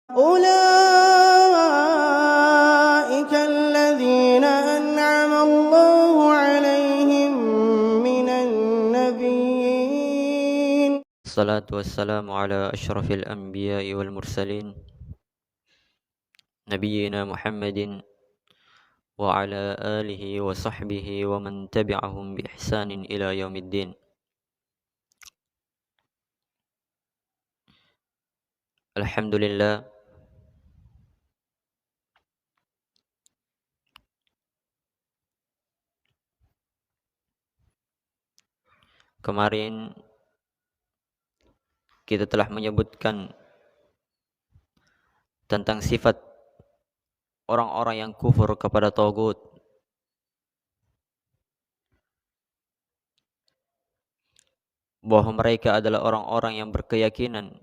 أولئك الذين أنعم الله عليهم من النبيين. الصلاة والسلام على أشرف الأنبياء والمرسلين نبينا محمد وعلى آله وصحبه ومن تبعهم بإحسان إلى يوم الدين. Alhamdulillah, kemarin kita telah menyebutkan tentang sifat orang-orang yang kufur kepada tagut, bahwa mereka adalah orang-orang yang berkeyakinan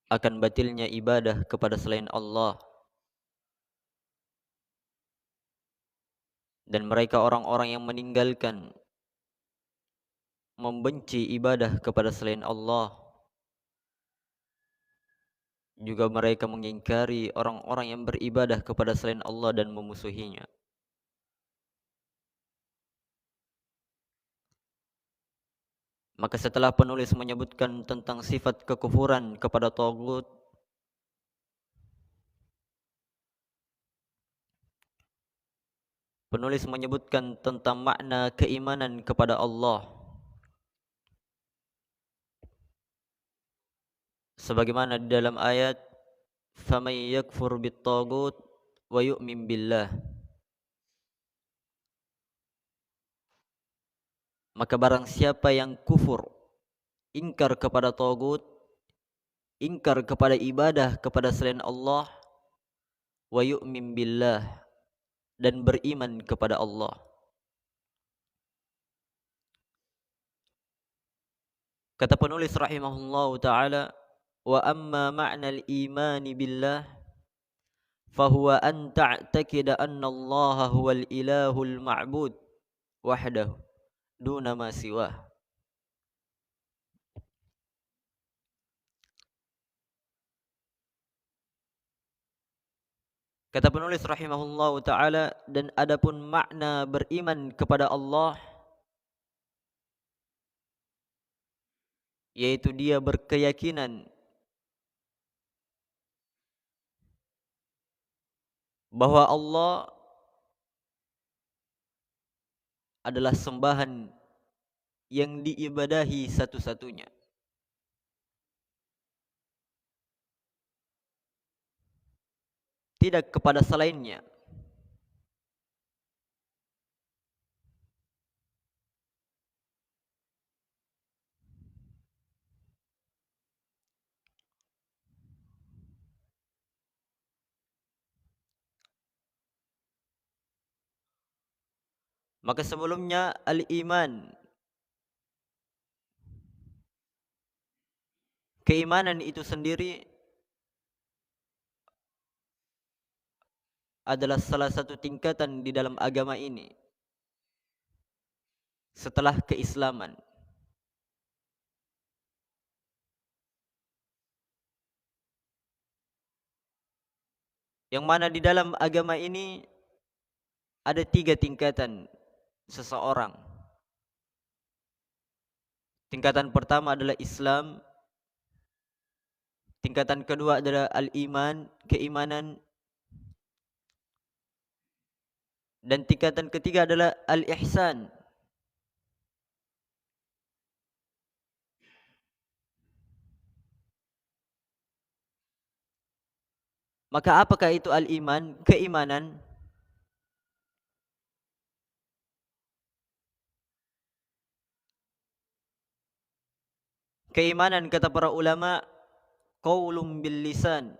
akan batilnya ibadah kepada selain Allah, dan mereka orang-orang yang meninggalkan membenci ibadah kepada selain Allah. Juga mereka mengingkari orang-orang yang beribadah kepada selain Allah dan memusuhinya. Maka setelah penulis menyebutkan tentang sifat kekufuran kepada tagut, penulis menyebutkan tentang makna keimanan kepada Allah. Sebagaimana di dalam ayat, "Faman yakfur bit-tagut wa yu'min billah." Maka barang siapa yang kufur, ingkar kepada tagut, ingkar kepada ibadah kepada selain Allah, wa yu'min billah, dan beriman kepada Allah. Kata penulis rahimahullahu ta'ala, wa amma ma'na al-iman billah fahuwa an ta'taqida anna Allah huwal ilahul ma'bud wahdahu duna ma siwah. Kata penulis rahimahullahu ta'ala, dan adapun makna beriman kepada Allah, yaitu dia berkeyakinan bahwa Allah adalah sembahan yang diibadahi satu-satunya, tidak kepada selainnya. Maka sebelumnya al-iman, keimanan itu sendiri adalah salah satu tingkatan di dalam agama ini setelah keislaman. Yang mana di dalam agama ini ada 3 tingkatan seseorang. Tingkatan pertama adalah Islam, tingkatan kedua adalah al-iman, keimanan, dan tingkatan ketiga adalah al-ihsan. Maka apakah itu al-iman, keimanan? Keimanan kata para ulama, qaulun bil lisan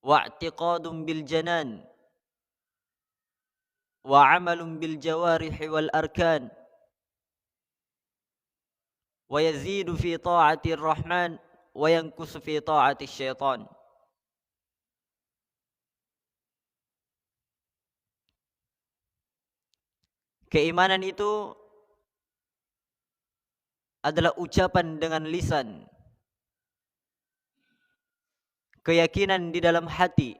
wa i'tiqadun bil janan wa 'amalun bil jawarihi wal arkan wa yazidu fi ta'atir rahman wa yanqusu fi ta'atis syaitan. Keimanan itu adalah ucapan dengan lisan, keyakinan di dalam hati,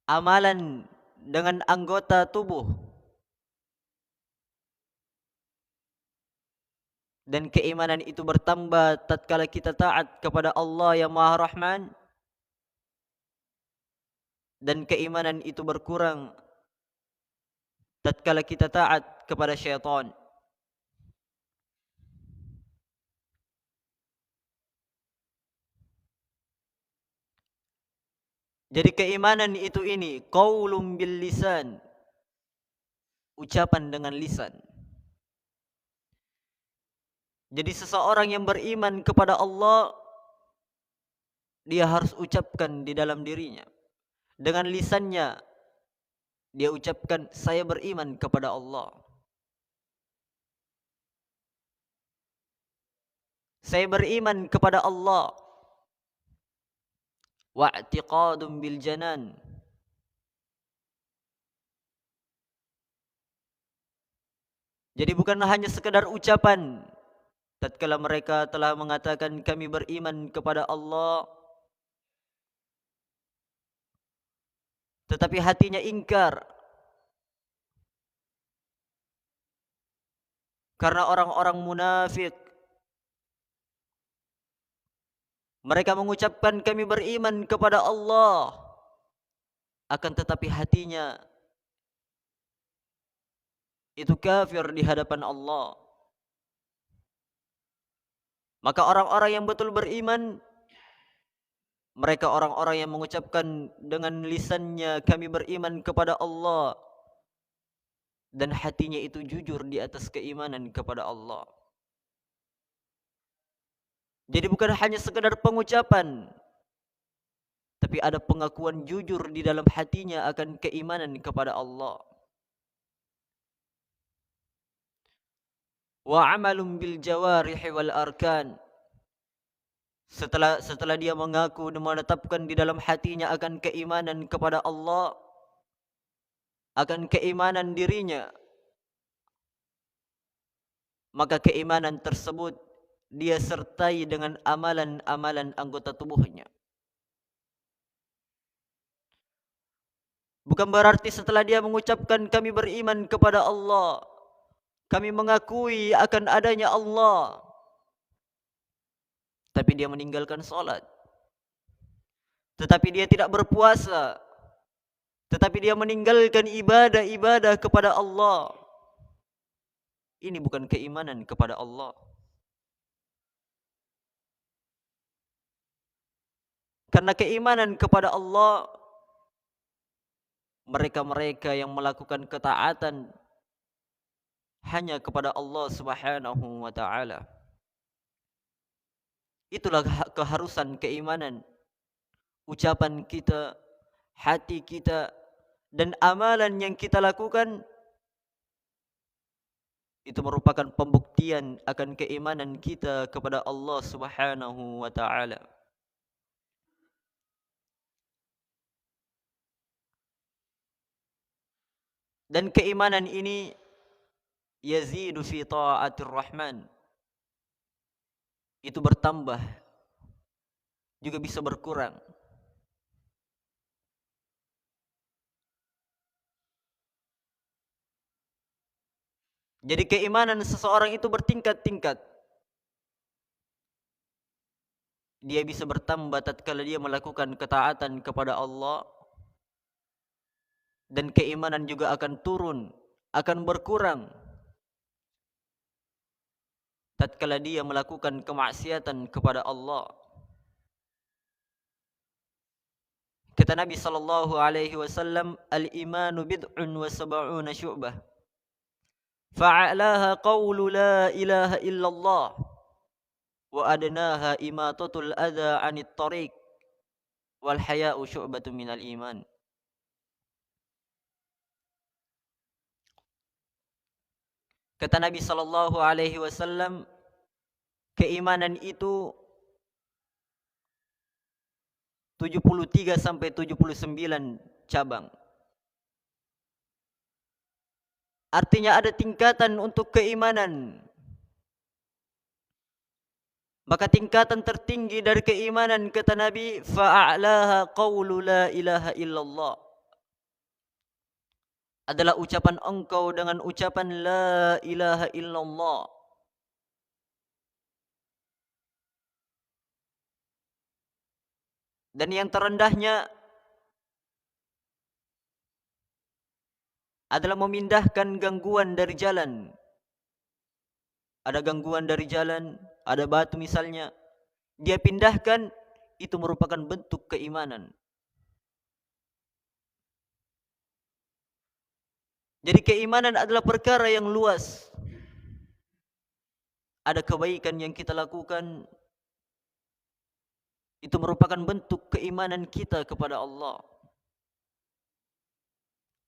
amalan dengan anggota tubuh, dan keimanan itu bertambah tatkala kita taat kepada Allah yang Maha Rahman, dan keimanan itu berkurang tatkala kita taat kepada syaitan. Jadi keimanan itu ini qaulun bil lisan, ucapan dengan lisan. Jadi seseorang yang beriman kepada Allah, dia harus ucapkan di dalam dirinya. Dengan lisannya dia ucapkan, saya beriman kepada Allah. Saya beriman kepada Allah. Wa'tiqadun bil janan. Jadi bukan hanya sekedar ucapan. Tatkala mereka telah mengatakan kami beriman kepada Allah, tetapi hatinya ingkar. Karena orang-orang munafik, mereka mengucapkan kami beriman kepada Allah, akan tetapi hatinya itu kafir di hadapan Allah. Maka orang-orang yang betul beriman, mereka orang-orang yang mengucapkan dengan lisannya kami beriman kepada Allah, dan hatinya itu jujur di atas keimanan kepada Allah. Jadi bukan hanya sekedar pengucapan, tapi ada pengakuan jujur di dalam hatinya akan keimanan kepada Allah. Wa amalun bil jawarihi wal arkan. Setelah dia mengaku dan menetapkan di dalam hatinya akan keimanan kepada Allah, akan keimanan dirinya, maka keimanan tersebut dia sertai dengan amalan-amalan anggota tubuhnya. Bukan berarti setelah dia mengucapkan kami beriman kepada Allah, kami mengakui akan adanya Allah, tapi dia meninggalkan salat, tetapi dia tidak berpuasa, tetapi dia meninggalkan ibadah-ibadah kepada Allah. Ini bukan keimanan kepada Allah. Karena keimanan kepada Allah, mereka-mereka yang melakukan ketaatan hanya kepada Allah Subhanahu wa taala. Itulah keharusan keimanan. Ucapan kita, hati kita, dan amalan yang kita lakukan itu merupakan pembuktian akan keimanan kita kepada Allah Subhanahu wa taala. Dan keimanan ini yazidu fi ta'atir rahman, itu bertambah juga bisa berkurang. Jadi keimanan seseorang itu bertingkat-tingkat. Dia bisa bertambah tatkala dia melakukan ketaatan kepada Allah, dan keimanan juga akan turun, akan berkurang tatkala dia melakukan kemaksiatan kepada Allah. Kata Nabi sallallahu alaihi wasallam, al-imanu bid'un wa sab'una syu'bah. Fa'alaha qawlu la ilaha illallah wa adnaha imatatul adha 'anit tariq wal haya'u syu'batun minal iman. Kata Nabi sallallahu alaihi wasallam, keimanan itu 73 sampai 79 cabang. Artinya ada tingkatan untuk keimanan. Maka tingkatan tertinggi dari keimanan kata Nabi, fa'a'laha qawlu la ilaha illallah, adalah ucapan engkau dengan ucapan la ilaha illallah. Dan yang terendahnya adalah memindahkan gangguan dari jalan. Ada gangguan dari jalan, ada batu misalnya, dia pindahkan, itu merupakan bentuk keimanan. Jadi keimanan adalah perkara yang luas. Ada kebaikan yang kita lakukan, itu merupakan bentuk keimanan kita kepada Allah.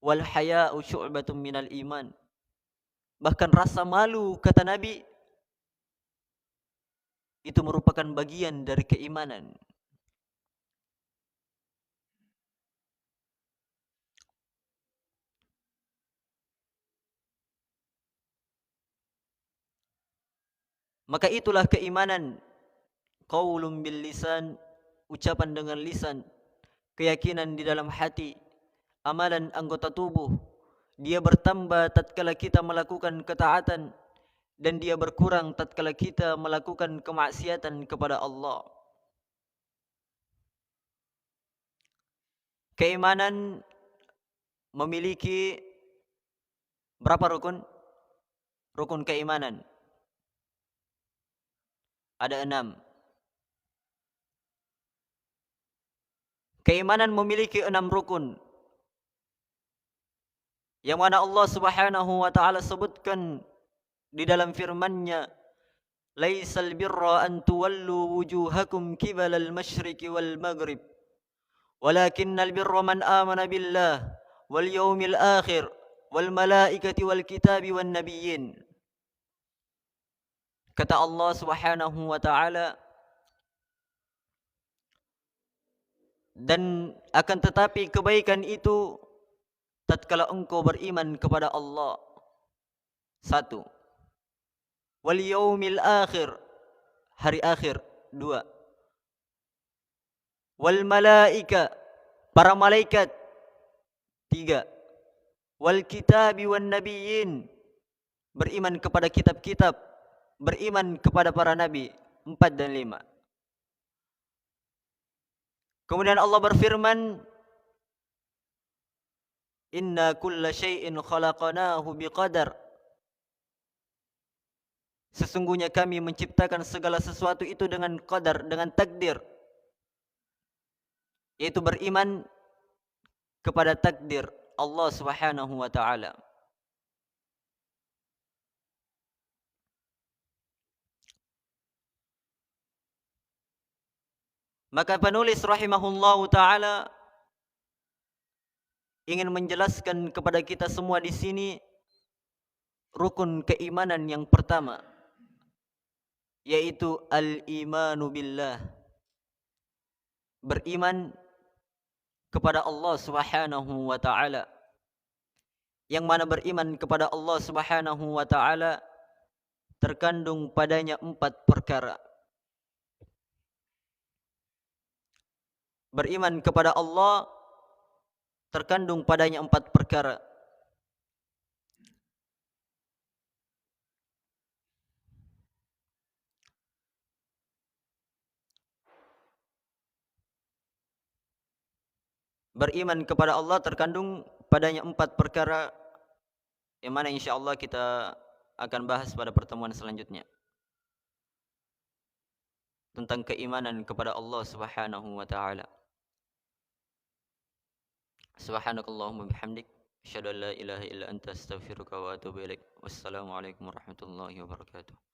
Wal haya'u syu'batun minal iman. Bahkan rasa malu kata Nabi, itu merupakan bagian dari keimanan. Maka itulah keimanan. Qaulun bil lisan, ucapan dengan lisan, keyakinan di dalam hati, amalan anggota tubuh. Dia bertambah tatkala kita melakukan ketaatan, dan dia berkurang tatkala kita melakukan kemaksiatan kepada Allah. Keimanan memiliki berapa rukun? Rukun keimanan ada 6. Keimanan memiliki 6 rukun, yang mana Allah Subhanahu wa taala sebutkan di dalam firman-Nya, laisal birra an tuwallu wujuhakum qibalal masyriqi wal maghrib, walakinnal birra man amana billah wal yawmil akhir wal malaikati wal kitabi wan nabiyyin. Kata Allah Subhanahu wa taala, dan akan tetapi kebaikan itu tatkala engkau beriman kepada Allah. 1. Wal yaumil akhir, hari akhir. 2. Wal malaika, para malaikat. 3. Wal kitabi wan nabiyyin, beriman kepada kitab-kitab, beriman kepada para nabi. 4 dan 5. Kemudian Allah berfirman, inna kulla syai'in khalaqnahu biqadar, sesungguhnya kami menciptakan segala sesuatu itu dengan qadar, dengan takdir, yaitu beriman kepada takdir Allah Subhanahu wa taala. Maka penulis rahimahullahu taala ingin menjelaskan kepada kita semua di sini rukun keimanan yang pertama, yaitu al-imanu billah, beriman kepada Allah Subhanahu wa taala. Yang mana beriman kepada Allah Subhanahu wa taala terkandung padanya 4 perkara. Beriman kepada Allah terkandung padanya 4 perkara. Beriman kepada Allah terkandung padanya 4 perkara, yang mana insyaallah kita akan bahas pada pertemuan selanjutnya tentang keimanan kepada Allah Subhanahu wa taala. Subhanakallahumma bihamdik, asyhadu an la ilaha illa anta, astaghfiruka wa atubu ilaik. Wassalamualaikum warahmatullahi wabarakatuh.